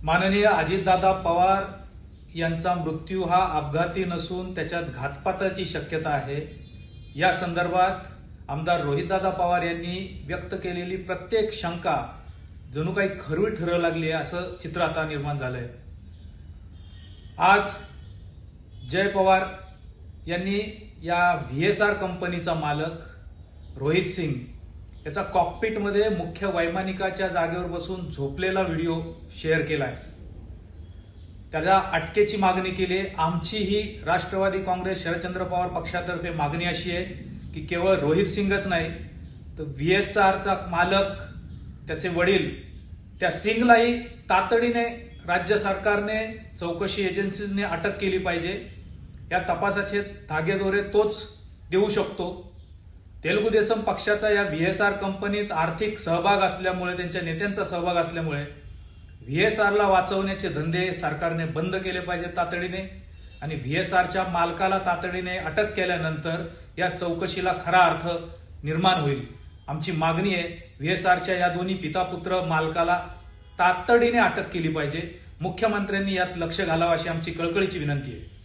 माननीय अजितदादा पवार यांचा मृत्यू हा अपघाती नसून त्याच्यात घातपाताची शक्यता आहे। या संदर्भात आमदार रोहितदादा पवार यांनी व्यक्त केलेली प्रत्येक शंका जणू काही खरी ठरू लागली आहे असं चित्र आता निर्माण झालंय। आज जय पवार यांनी या व्हीएसआर कंपनीचा मालक रोहित सिंग याचा कॉकपिटमध्ये मुख्य वैमानिकाच्या जागेवर बसून झोपलेला व्हिडिओ शेअर केलाय। त्याला अटकेची मागणी केली। आमची ही राष्ट्रवादी काँग्रेस शरदचंद्र पवार पक्षातर्फे मागणी अशी आहे की केवळ रोहित सिंगच नाही तर व्हीएसआरचा मालक त्याचे वडील त्या सिंगलाही तातडीने राज्य सरकारने चौकशी एजन्सीजने अटक केली पाहिजे। या तपासाचे धागेदोरे तोच देऊ शकतो। तेलुगू देसम पक्षाचा या व्हीएसआर कंपनीत आर्थिक सहभाग असल्यामुळे त्यांच्या नेत्यांचा सहभाग असल्यामुळे व्हीएसआरला वाचवण्याचे धंदे सरकारने बंद केले पाहिजे तातडीने आणि व्हीएसआरच्या मालकाला तातडीने अटक केल्यानंतर या चौकशीला खरा अर्थ निर्माण होईल। आमची मागणी आहे व्हीएसआरच्या या दोन्ही पितापुत्र मालकाला तातडीने अटक केली पाहिजे। मुख्यमंत्र्यांनी यात लक्ष घालावं अशी आमची कळकळीची विनंती आहे।